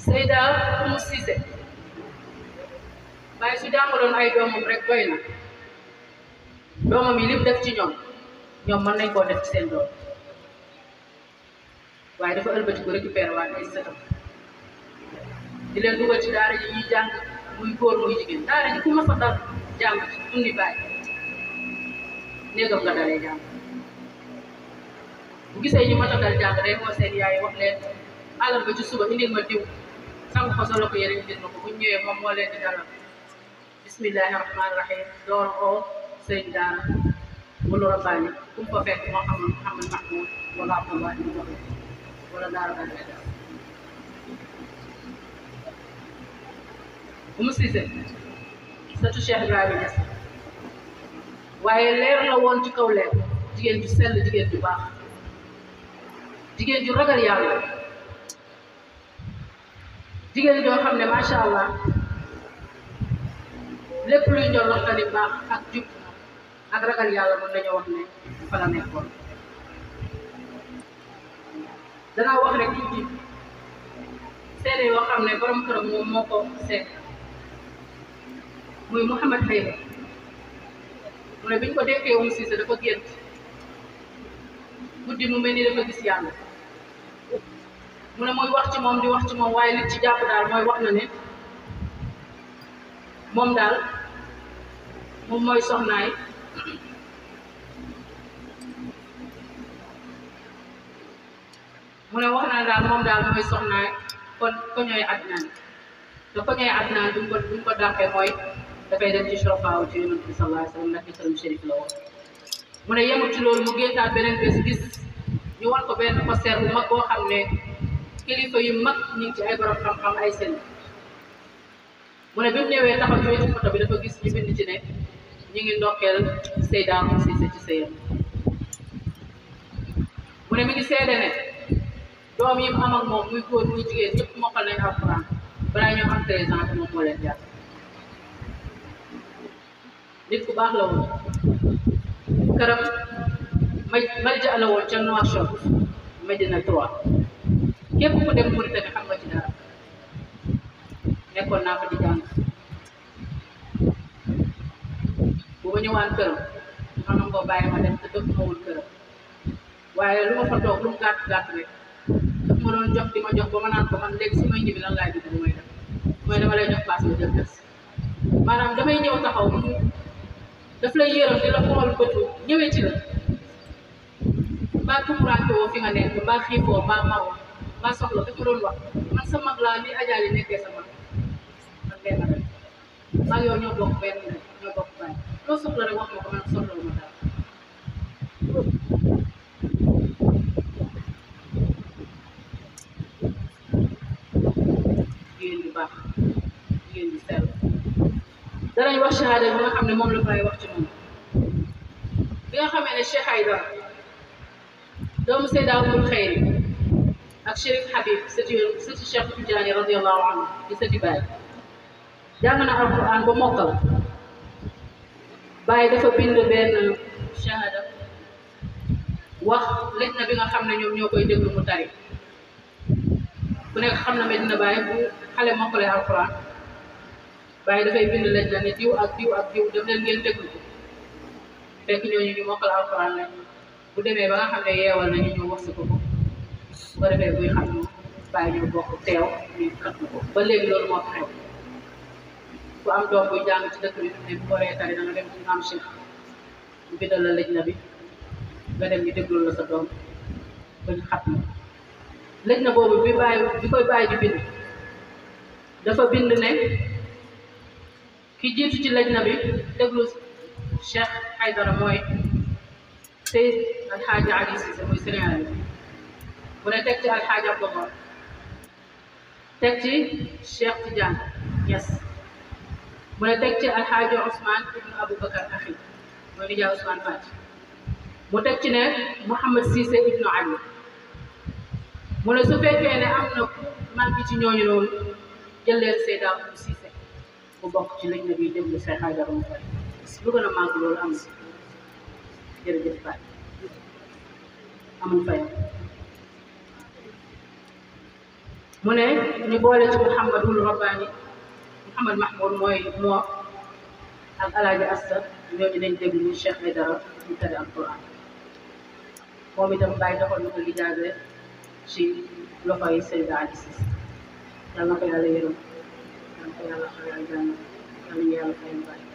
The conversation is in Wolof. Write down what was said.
Seyda Oumou Cissé waaye su jàngaloon ay doomam rek doy na doomam yi lim def ci ñoom mën nañ koo def ci seen doom waaye dafa ëlbati ko récupérer waat ay sëtam di leen dugal ci daara ji ñuy jàng muy góor muy jigéen daara ji ku ma fa dal jàng ci dundi bàyyi néegam nga dalee jàng bu gisee ñu mat a dal jàng day moo seen yaay wax leen alal ba ci suba indil ma diw sang ko solo ko yeneen indil ma ko bu ñëwee moom moo leen di dalal bismillahi rahmaani rahim door oo sëñ daara wala rabbaani ku mu fa fekk moo xam Mouhamad Mahmoud wala Abdallah ibn Wahab wala daara ba lay def Oumou Cissé sëtu Cheikh Ibrahima Niass waaye leer la woon ci kaw leer jigéen ju sell jigéen ju baax jigéen ju ragal yàlla jigéen joo xam ne macha allah lépp luy njool waxtani baax ak jub ak ragal yàlla mën nañoo wax ne fa la nekkoon danaa wax rek tuuti seede yoo xam ne borom këram moom moo ko seet muy Mouhamad Hayba mu ne biñ ko dekkee Oumou Cissé dafa gént guddi mu mel ni dafa gis yàlla mu ne muy wax ci moom di wax ci moom waaye li ci jàpp daal mooy wax na ne moom daal moom mooy soxnaay mu ne wax na daal moom daal mooy soxnaay kon ko ñooy Adnaan te ko ñooy Adnaan duñ ko dàqee mooy dafay dem ci surafaaw ci yonent bi sallallahu alayhi wa sallam ndax isaram shérif la woon mu ne yemut ci loolu mu géntaat beneen bés gis ñu wan ko benn poster bu mag boo xam ne kilifa yu mag ñu ngi ci ay borom xam-xam ay seen mu ne bi mu ñëwee taxaw ci wetu photo bi dafa gis ñu bind ci ne ñu ngi ndokkeel Seyda Oumou Cissé ci sëyam mu ne mi ngi seede ne doom yi mu am ak moom muy góor muy jigéen ñëpp mokkal nañ alxuraan balaa ñoo am 13 ans moom moo leen jàpp nit ku baax la woon këram malja la woon ca Nouakchott Médina 3 képp ku dem Mauritanie xam nga ci dara nekkoon naa fa di jàng bu ma ñëwaan këram xam nga bàyyi ma dem te dëkk ma woon këram waaye lu ma fa toog lu mu gàtt gàtt rek daf ma doon jox di ma jox ba ma naan ko man léegi su may ñibbi lan laay dugg bu may def mooy dama lay jox paas nga jël des maanaam damay ñëw taxaw daf lay yërëm di la xool bëtu ñëwee ci la mbaa tumuraanke woo fi nga nekk mbaa xiifoo mbaa maroo mbaa soxla dafa doon wax man sa mag laa ni ajaali nekkee sa mag man benn rek maa yow ñoo bokk benn rek ñoo bokk bàyyi loo soxla rek wax ma ko man soxla wu ma dara jigéen ju baax jigéen ju sell danañ wax shahada bi nga xam ne moom la fay wax ci moom bi nga xamee ne Cheikh Aïdara doomu Seyda Oumul Khayri ak Chérif Habib sëti Cheikh Tidiane radiyallahu anhu di sëti Baye jàng na alquran ba mokkal Baye dafa bind benn shahada wax lëj na bi nga xam ne ñoom ñoo koy déglu mu tari ku nekk xam na Medina Baye bu xale mokkalee alquran Baye dafay bind lëj na ne diw ak diw ak diw dem leen ngeen déglu ko fekk ñooñu ñu mokkal alquran lañ bu demee ba nga xam ne yeewal nañu ñëw wax si ko bu ko defee buy xam ñu Baye ñu bokk teew ñu kat ko ba léegi loolu moo fi xew ku am doom buy jàng ci dëkk bi ne bu waree tari da nga dem ci maam Cheikh ñu bindal la lëj na bi nga dem ñu déglu la sa doom ba ñu xat na lëj na boobu bi koy Baye di bind dafa bind ne ki jiitu ci lëj na bi déglu Cheikh Aïdara mooy Seyd Alxaaji Ali Cissé muy Sénégal mu ne teg ci Alxaaji Abdallah teg ci Cheikh Tidiane Niass mu ne teg ci Alxaaji Ousmane ibnu Aboubacar Axi mooy nijaay Ousmane Fati mu teg ci ne Mouhamad Cissé ibnu Ali mu ne su fekkee ne am na ku manqué ci ñooñu loolu jëleel Seyda Oumou Cissé mu bokk ci lañ na bi déglu Cheikh Aïdara mu fay lu gën a màgg loolu am si jërëjëf Faye amul fay mu ne ñu boole ci Mouhamadul Rabbani Mouhamad Mahmoud mooy moo ak Alaaji Asta ñooñu dañ déglu Cheikh Aïdara ñu tari alquran moom itam bàyyi doxal na ko lijaase ci loxoy Seyda Ali Cissé yal na ko yàlla yërëm yal na ko yàlla xaral jàmm yal na yàlla fay bàyyi